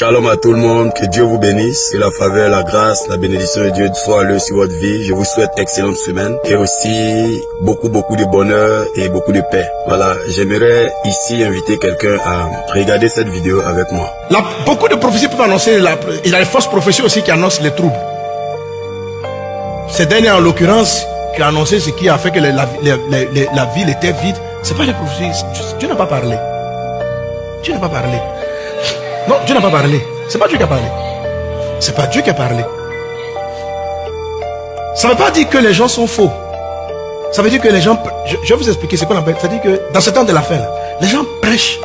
Shalom à tout le monde, que Dieu vous bénisse, que la faveur, la grâce, la bénédiction de Dieu soit là sur votre vie. Je vous souhaite excellente semaine et aussi beaucoup de bonheur et beaucoup de paix. Voilà, j'aimerais ici inviter quelqu'un à regarder cette vidéo avec moi. Beaucoup de prophéties peuvent annoncer, il y a les fausses prophéties aussi qui annoncent les troubles. Ces derniers en l'occurrence, qui a annoncé ce qui a fait que la ville était vide, c'est pas les prophéties, Dieu n'a pas parlé. Dieu n'a pas parlé. Non, Dieu n'a pas parlé. C'est pas Dieu qui a parlé. C'est pas Dieu qui a parlé. Ça ne veut pas dire que les gens sont faux. Ça veut dire que les gens... Je vais vous expliquer ce qu'on appelle. Ça veut dire que dans ce temps de la fin, là, les gens prêchent,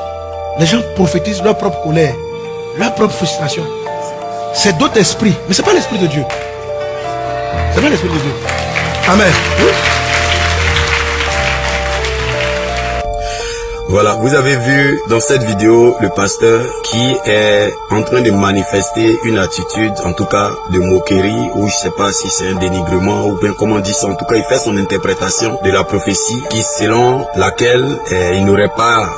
les gens prophétisent leur propre colère, leur propre frustration. C'est d'autres esprits, mais ce n'est pas l'esprit de Dieu. C'est pas l'esprit de Dieu. Amen. Oui. Voilà, vous avez vu dans cette vidéo le pasteur qui est en train de manifester une attitude, en tout cas de moquerie, ou je sais pas si c'est un dénigrement ou bien comment on dit ça. En tout cas, il fait son interprétation de la prophétie qui selon laquelle il n'aurait pas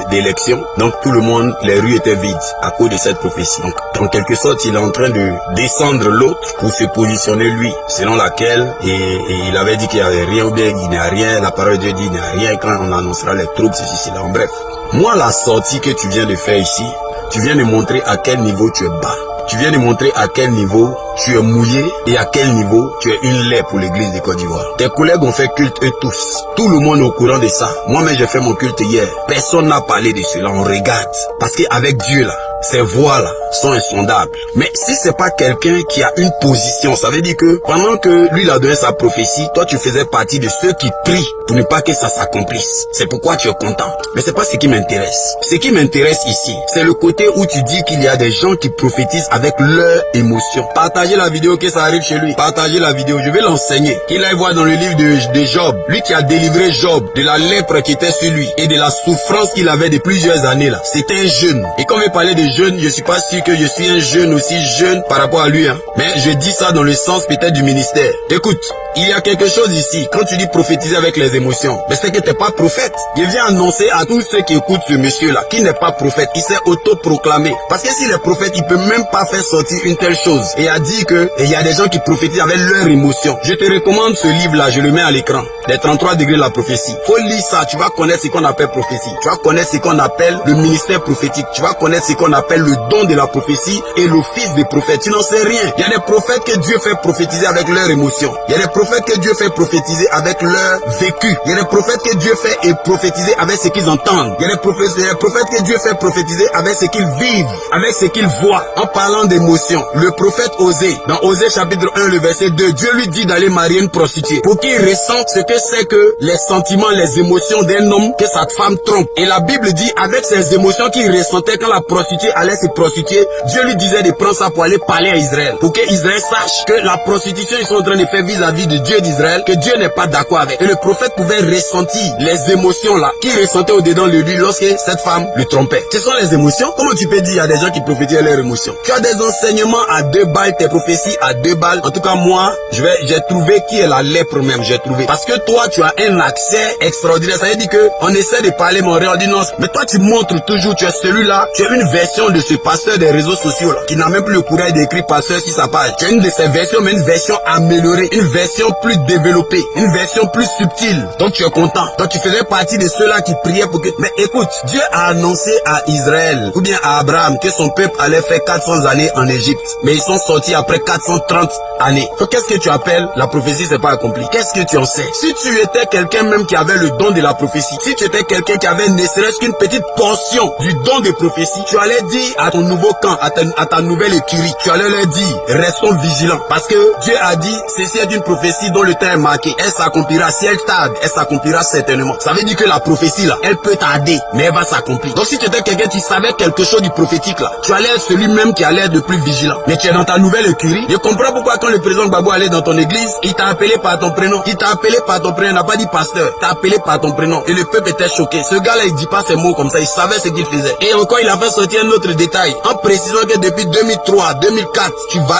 d'élection. Donc tout le monde, les rues étaient vides à cause de cette prophétie. Donc en quelque sorte, il est en train de descendre l'autre pour se positionner lui, selon laquelle et il avait dit qu'il n'y avait rien ou bien il n'y a rien. La parole de Dieu dit il n'y a rien quand on annoncera les troubles. Ceci, là. En bref, moi la sortie que tu viens de faire ici, tu viens de montrer à quel niveau tu es bas. Tu viens de montrer à quel niveau tu es mouillé et à quel niveau tu es une lait pour l'église de Côte d'Ivoire. Tes collègues ont fait culte eux tous. Tout le monde est au courant de ça. Moi-même j'ai fait mon culte hier. Personne n'a parlé de cela. On regarde. Parce qu'avec Dieu là, ces voix là sont insondables. Mais si c'est pas quelqu'un qui a une position, ça veut dire que pendant que lui il a donné sa prophétie, toi tu faisais partie de ceux qui prient pour ne pas que ça s'accomplisse. C'est pourquoi tu es content. Mais c'est pas ce qui m'intéresse. Ce qui m'intéresse ici, c'est le côté où tu dis qu'il y a des gens qui prophétisent avec leur émotion. Partagez la vidéo que ça arrive chez lui. Partagez la vidéo. Je vais l'enseigner. Qu'il aille voir dans le livre de Job. Lui qui a délivré Job de la lèpre qui était sur lui et de la souffrance qu'il avait de plusieurs années là. C'était un jeune. Et quand il parlait de jeune, je suis pas sûr que je suis un jeune aussi jeune par rapport à lui. Hein. Mais je dis ça dans le sens peut-être du ministère. Écoute, il y a quelque chose ici. Quand tu dis prophétiser avec les émotions, mais c'est que t'es pas prophète. Je viens annoncer à tous ceux qui écoutent ce monsieur là, qui n'est pas prophète. Il s'est autoproclamé. Parce que s'il est prophète, il peut même pas faire sortir une telle chose. Et il a dit que il y a des gens qui prophétisent avec leurs émotions. Je te recommande ce livre là, je le mets à l'écran. Les 33 degrés de la prophétie. Faut lire ça, tu vas connaître ce qu'on appelle prophétie. Tu vas connaître ce qu'on appelle le ministère prophétique. Tu vas connaître ce qu'on appelle le don de la prophétie et l'office des prophètes. Tu n'en sais rien. Il y a des prophètes que Dieu fait prophétiser avec leurs émotions. Il y a des prophètes que Dieu fait prophétiser avec leur vécu. Il y a des prophètes que Dieu fait et prophétiser avec ce qu'ils entendent. Il y a des prophètes que Dieu fait prophétiser avec ce qu'ils vivent, avec ce qu'ils voient. En parlant d'émotions, le prophète Osée, dans Osée chapitre 1, le verset 2, Dieu lui dit d'aller marier une prostituée pour qu'il ressente ce que c'est que les sentiments, les émotions d'un homme que sa femme trompe. Et la Bible dit, avec ces émotions qu'il ressentait quand la prostituée allait se prostituer, Dieu lui disait de prendre ça pour aller parler à Israël. Pour que Israël sache que la prostitution ils sont en train de faire vis-à-vis de Dieu d'Israël, que Dieu n'est pas d'accord avec. Et le prophète pouvait ressentir les émotions là, qu'il ressentait au-dedans de lui lorsque cette femme le trompait. Ce sont les émotions. Comment tu peux dire il y a des gens qui prophétisent leurs émotions? Tu as des enseignements à 2 balles, tes prophéties à 2 balles. En tout cas, moi, j'ai trouvé qui est la lèpre même, j'ai trouvé. Parce que toi, tu as un accès extraordinaire. Ça veut dire que on essaie de parler mon réel, on dit non. Mais toi, tu montres toujours, tu es celui-là, tu es une version de ce pasteur des réseaux sociaux là, qui n'a même plus le courage d'écrire pasteur sur sa page. Tu es une de ces versions, mais une version améliorée, une version plus développée, une version plus subtile. Donc tu es content. Donc tu faisais partie de ceux-là qui priaient pour que... Mais écoute, Dieu a annoncé à Israël, ou bien à Abraham, que son peuple allait faire 400 années en Égypte. Mais ils sont sortis après 430 années. Donc qu'est-ce que tu appelles la prophétie c'est pas accompli? Qu'est-ce que tu en sais? Si tu étais quelqu'un même qui avait le don de la prophétie, si tu étais quelqu'un qui avait ne serait-ce qu'une petite portion du don de prophétie, tu allais dire à ton nouveau camp, à ta nouvelle écurie, tu allais leur dire, restons vigilants. Parce que Dieu a dit, ceci est une prophétie dont le temps est marqué. Elle s'accomplira. Si elle tarde, elle s'accomplira certainement. Ça veut dire que la prophétie là, elle peut tarder, mais elle va s'accomplir. Donc si tu étais quelqu'un qui savait quelque chose du prophétique là, tu allais être celui-même qui allait être le plus vigilant. Mais tu es dans ta nouvelle écurie. Je comprends pourquoi quand le président Gbagbo allait dans ton église, il t'a appelé par ton prénom. Il t'a appelé par ton prénom, il n'a pas dit pasteur. Il t'a appelé par ton prénom. Et le peuple était choqué. Ce gars-là, il dit pas ces mots comme ça. Il savait ce qu'il faisait. Et encore, il a fait sortir un autre détail en précisant que depuis 2003, 2004,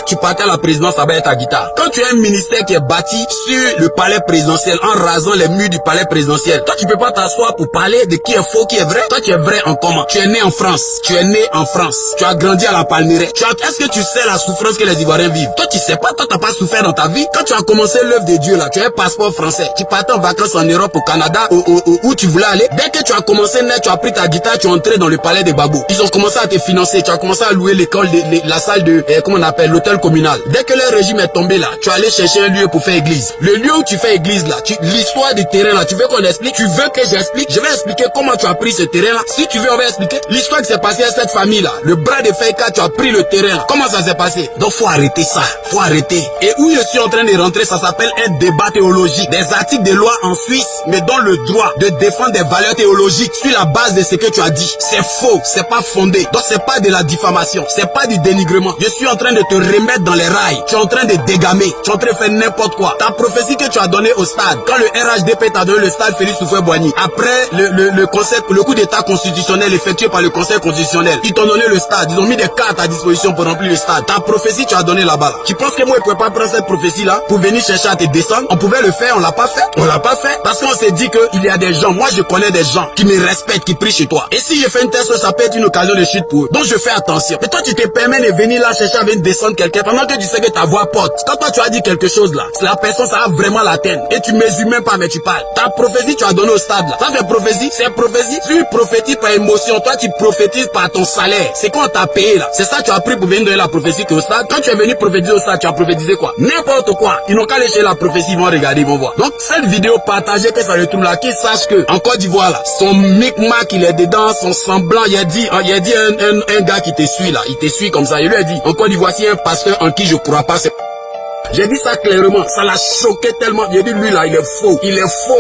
tu partais à la présidence avec ta guitare. Quand tu as un ministère qui est bâti sur le palais présidentiel, en rasant les murs du palais présidentiel, toi tu peux pas t'asseoir pour parler de qui est faux, qui est vrai. Toi tu es vrai en comment? Tu es né en France. Tu es né en France. Tu as grandi à la Palmeraie. Est-ce que tu sais la souffrance que les Ivoiriens vivent? Toi tu sais pas, toi t'as pas souffert dans ta vie. Quand tu as commencé l'œuvre de Dieu là, tu as un passeport français. Tu partais en vacances en Europe, au Canada, où tu voulais aller. Dès que tu as commencé net, tu as pris ta guitare, tu es entré dans le palais des Babos. Ils ont commencé à te financer. Tu as commencé à louer l'école, la salle de, comment on appelle, l'hôtel communal. Dès que le régime est tombé là, tu es allé chercher un lieu pour faire église. Le lieu où tu fais église là, l'histoire du terrain là, tu veux qu'on explique? Tu veux que j'explique? Je vais expliquer comment tu as pris ce terrain là. Si tu veux, on va expliquer l'histoire qui s'est passée à cette famille là. Le bras de Feika, tu as pris le terrain là. Comment ça s'est passé? Donc faut arrêter ça. Faut arrêter. Et où je suis en train de rentrer, ça s'appelle un débat théologique. Des articles de loi en Suisse me donnent le droit de défendre des valeurs théologiques sur la base de ce que tu as dit. C'est faux, c'est pas fondé. Donc c'est pas de la diffamation, c'est pas du dénigrement. Je suis en train de te remettre dans les rails. Tu es en train de dégamer, tu es en train de faire n'importe quoi. Ta prophétie que tu as donnée au stade, quand le RHDP t'a donné le stade Félix Houphouët-Boigny, après le coup d'état constitutionnel effectué par le conseil constitutionnel, ils t'ont donné le stade, ils ont mis des cartes à disposition pour remplir le stade. Ta prophétie tu as donné là-bas. Tu penses que moi je pouvais pas prendre cette prophétie là pour venir chercher à te descendre? On pouvait le faire, on l'a pas fait. On l'a pas fait parce qu'on s'est dit qu'il y a des gens, moi je connais des gens qui me respectent, qui prient chez toi. Et si je fais une test, ça peut être une occasion de chute pour eux. Donc je fais attention. Mais toi tu te permets de venir là chercher à venir descendre quelqu'un pendant que tu sais que ta voix porte. Quand toi tu as dit quelque chose là, la personne ça va vraiment l'atteindre. Et tu mesures même pas mais tu parles. Ta prophétie tu as donné au stade là. Ça c'est prophétie, c'est prophétie. Tu prophétises par émotion, toi tu prophétises par ton salaire. C'est quoi on t'a payé là? C'est ça tu as pris pour venir donner la prophétie au stade. Quand tu es venu prophétiser au stade, tu as prophétisé quoi? N'importe quoi. Ils n'ont qu'à aller chez la prophétie, ils vont regarder, ils vont voir. Donc cette vidéo partagez que ça retrouve là, qu'ils sachent que en Côte d'Ivoire là, son micmac il est dedans, son semblant, il a dit un gars qui te suit là, il te suit comme ça, il lui a dit en Côte d'Ivoire c'est un pasteur en qui je crois pas. J'ai dit ça clairement, ça l'a choqué tellement. J'ai dit lui là, il est faux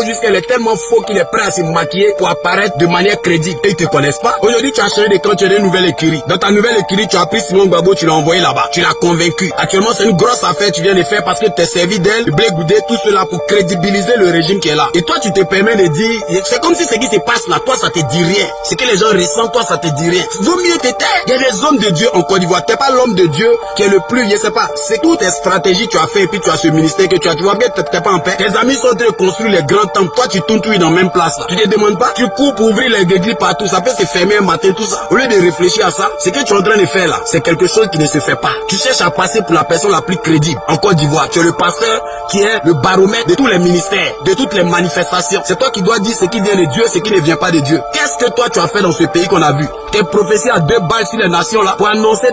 jusqu'à il est tellement faux qu'il est prêt à se maquiller pour apparaître de manière crédible. Et ils te connaissent pas. Aujourd'hui tu as changé de camp, tu as une nouvelle écurie. Dans ta nouvelle écurie, tu as pris Simon Gbagbo, tu l'as envoyé là-bas, tu l'as convaincu. Actuellement c'est une grosse affaire, tu viens de faire parce que tu es servi d'elle, de Blé Goudé, tout cela pour crédibiliser le régime qui est là. Et toi tu te permets de dire, c'est comme si ce qui se passe là, toi ça te dit rien. Ce que les gens ressentent, toi ça te dit rien. Vaut mieux te taire. Il y a des hommes de Dieu en Côte d'Ivoire. T'es pas l'homme de Dieu qui est le plus, je sais pas, c'est toutes tes stratégies tu as fait et puis tu as ce ministère que tu vois bien que t'es pas en paix. Tes amis sont en train de construire les grands temples, toi tu tournes tout dans la même place là. Tu te demandes pas, tu cours pour ouvrir les églises partout, ça peut se fermer un matin tout ça. Au lieu de réfléchir à ça, ce que tu es en train de faire là, c'est quelque chose qui ne se fait pas. Tu cherches à passer pour la personne la plus crédible en Côte d'Ivoire. Tu es le pasteur qui est le baromètre de tous les ministères, de toutes les manifestations. C'est toi qui dois dire ce qui vient de Dieu, ce qui ne vient pas de Dieu. Qu'est-ce que toi tu as fait dans ce pays qu'on a vu? Tes prophéties à 2 balles sur les nations là pour annoncer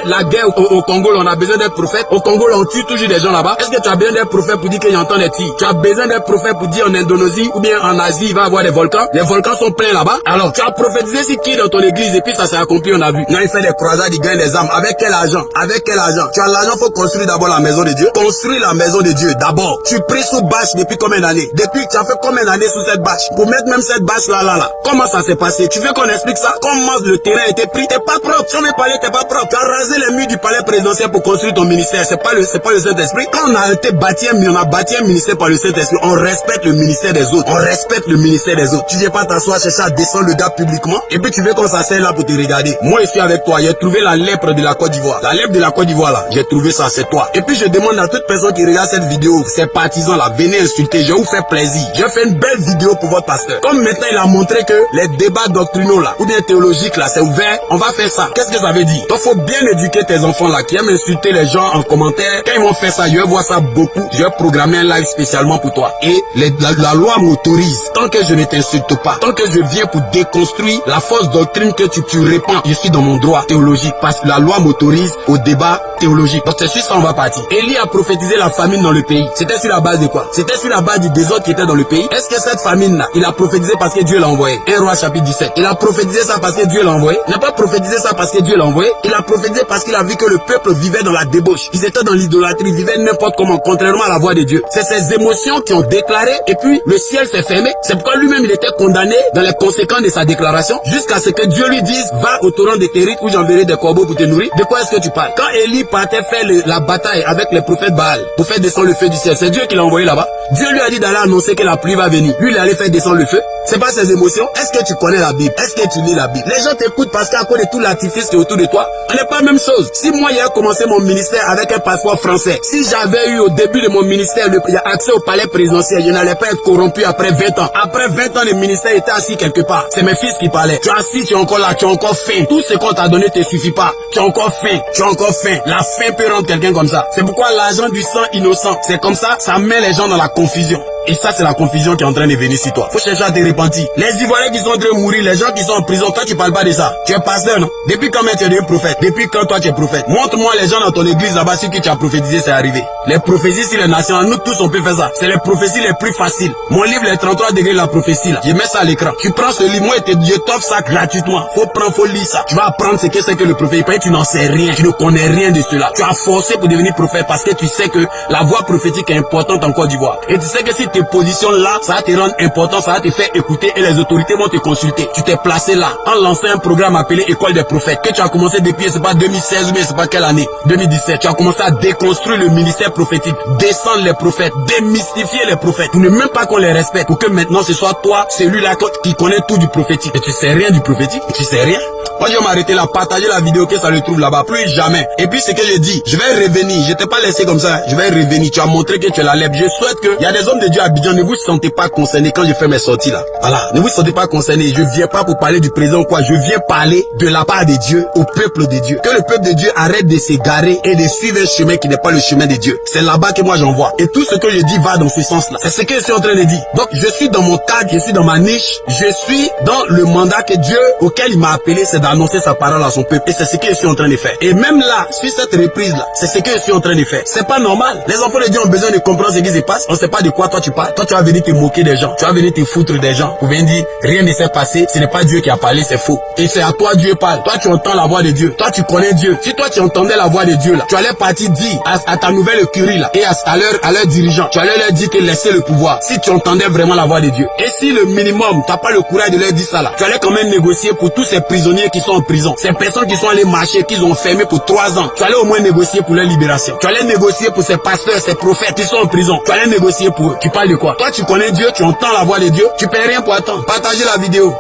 la guerre au Congo là, on a besoin d'être prophète. Au Congo là, on tue toujours des gens là-bas. Est-ce que tu as besoin d'un prophète pour dire qu'il entend des tirs? Tu as besoin d'un prophète pour dire en Indonésie ou bien en Asie il va y avoir des volcans? Les volcans sont pleins là-bas. Alors tu as prophétisé sur qui dans ton église et puis ça s'est accompli, on a vu. Là il fait des croisades, il gagne des âmes. Avec quel argent? Avec quel argent? Tu as l'argent, faut construire d'abord la maison de Dieu. Construire la maison de Dieu d'abord. Tu pries sous bâche depuis combien d'années? Depuis tu as fait combien d'années sous cette bâche? Pour mettre même cette bâche là. Comment ça s'est passé? Tu veux qu'on explique ça? Comment le terrain a été pris? T'es pas propre. Si on est parlé, t'es pas propre. Tu as rasé les murs du palais présidentiel pour construire ton ministère. C'est pas le Saint-Esprit. Quand on a été bâti on a bâti un ministère par le Saint-Esprit, on respecte le ministère des autres. On respecte le ministère des autres. Tu viens pas t'asseoir chercher à descendre le gars publiquement et puis tu veux qu'on s'asseye là pour te regarder. Moi je suis avec toi, j'ai trouvé la lèpre de la Côte d'Ivoire. La lèpre de la Côte d'Ivoire là, j'ai trouvé ça, c'est toi. Et puis je demande à toute personne qui regarde cette vidéo, ces partisans là, venez insulter, je vais vous faire plaisir. J'ai fait une belle vidéo pour votre pasteur. Comme maintenant il a montré que les débats doctrinaux là, ou bien théologiques là, c'est ouvert, on va faire ça. Qu'est-ce que ça veut dire? Donc faut bien éduquer tes enfants là, qui aiment insulter les gens en commentaire. Quand ils vont faire ça, je vais voir ça beaucoup. Je vais programmer un live spécialement pour toi. Et la loi m'autorise, tant que je ne t'insulte pas, tant que je viens pour déconstruire la fausse doctrine que tu répands, je suis dans mon droit théologique parce que la loi m'autorise au débat théologique. Donc c'est sur ça on va partir. Élie a prophétisé la famine dans le pays. C'était sur la base de quoi? C'était sur la base du désordre qui était dans le pays. Est-ce que cette famine là, il a prophétisé parce que Dieu l'a envoyé? 1 Roi chapitre 17. Il a prophétisé ça parce que Dieu l'a envoyé? Il n'a pas prophétisé ça parce que Dieu l'a envoyé. Il a prophétisé parce qu'il a vu que le peuple vivait dans la débauche. Ils étaient dans l'idolâtrie, ils vivaient n'importe comment, contrairement à la voix de Dieu. C'est ces émotions qui ont déclaré et puis le ciel s'est fermé. C'est pourquoi lui-même il était condamné dans les conséquences de sa déclaration jusqu'à ce que Dieu lui dise va au torrent de Kérit où j'enverrai des corbeaux pour te nourrir. De quoi est-ce que tu parles? Quand Élie partait faire la bataille avec les prophètes Baal pour faire descendre le feu du ciel. C'est Dieu qui l'a envoyé là-bas. Dieu lui a dit d'aller annoncer que la pluie va venir. Lui, il allait faire descendre le feu. C'est pas ses émotions. Est-ce que tu connais la Bible? Est-ce que tu lis la Bible? Les gens t'écoutent parce qu'à cause de tout l'artifice qui est autour de toi, on n'est pas la même chose. Si moi, j'ai commencé mon ministère avec un passeport français, si j'avais eu au début de mon ministère accès au palais présidentiel, je n'allais pas être corrompu après 20 ans. Après 20 ans, le ministère était assis quelque part. C'est mes fils qui parlaient. Tu es assis, tu es encore là, tu as encore faim. Tout ce qu'on t'a donné te suffit pas. Tu as encore faim, tu as encore faim. La faim peut rendre quelqu'un comme ça. C'est pourquoi l'argent du sang innocent, c'est comme ça, ça met les gens dans la confusion. Et ça, c'est la confusion qui est en train de venir sur toi. Faut chercher à te repentir. Les Ivoiriens qui sont en train de mourir, les gens qui sont en prison, toi, tu parles pas de ça. Tu es pasteur, non? Depuis quand tu es devenu prophète? Depuis quand toi, tu es prophète? Montre-moi les gens dans ton église là-bas, sur qui tu as prophétisé, c'est arrivé. Les prophéties sur les nations, nous tous, on peut faire ça. C'est les prophéties les plus faciles. Mon livre, les 33 degrés de la prophétie, là. Je mets ça à l'écran. Tu prends ce livre, moi, je t'offre ça gratuitement. Faut prendre, faut lire ça. Tu vas apprendre ce que c'est que le prophète. Tu n'en sais rien. Tu ne connais rien de cela. Tu as forcé pour devenir prophète parce que tu sais que la voix prophétique est importante en Côte d'Ivoire. Et tu sais que si tes positions là, ça va te rendre important, ça va te faire écouter et les autorités vont te consulter. Tu t'es placé là en lançant un programme appelé École des prophètes que tu as commencé depuis, je sais pas, 2016 ou je sais pas quelle année, 2017. Tu as commencé à déconstruire le ministère prophétique, descendre les prophètes, démystifier les prophètes pour ne même pas qu'on les respecte, pour que maintenant ce soit toi, celui-là qui connaît tout du prophétique. Et tu sais rien du prophétique, et tu sais rien. Moi je vais m'arrêter là, partager la vidéo que ça le trouve là-bas, plus jamais. Et puis ce que je dis, je vais revenir, je t'ai pas laissé comme ça, je vais revenir. Tu as montré que tu es la lèvre. Je souhaite que il y a des hommes de Dieu à Abidjan, ne vous sentez pas concernés quand je fais mes sorties là. Voilà, ne vous sentez pas concernés. Je viens pas pour parler du président ou quoi, je viens parler de la part de Dieu au peuple de Dieu. Que le peuple de Dieu arrête de s'égarer et de suivre un chemin qui n'est pas le chemin de Dieu. C'est là-bas que moi j'envoie. Et tout ce que je dis va dans ce sens-là. C'est ce que je suis en train de dire. Donc je suis dans mon cadre, je suis dans ma niche, je suis dans le mandat que Dieu auquel il m'a appelé, c'est d'annoncer sa parole à son peuple. Et c'est ce que je suis en train de faire. Et même là, sur cette reprise-là, c'est ce que je suis en train de faire. C'est pas normal. Les enfants de Dieu ont besoin de comprendre ce qui se passe. On sait pas de quoi toi tu parles. Toi tu vas venir te moquer des gens. Tu vas venir te foutre des gens. Pour venir dire, rien ne s'est passé. Ce n'est pas Dieu qui a parlé, c'est faux. Et c'est à toi Dieu parle. Toi tu entends la voix de Dieu. Toi tu connais Dieu. Si toi tu entendais la voix de Dieu là, tu allais partir dire à ta nouvelle écurie là, et à leurs dirigeants, tu allais leur dire que laissez le pouvoir. Si tu entendais vraiment la voix de Dieu. Et si le minimum, tu n'as pas le courage de leur dire ça là, tu allais quand même négocier pour tous ces prisonniers qui sont en prison. Ces personnes qui sont allées marcher, qu'ils ont fermé pour 3 ans. Tu allais au moins négocier pour leur libération. Tu allais négocier pour ces pasteurs, ces prophètes qui sont en prison. Tu allais négocier pour eux. Tu parles de quoi? Toi tu connais Dieu, tu entends la voix de Dieu, tu paies rien pour attendre. Partagez la vidéo.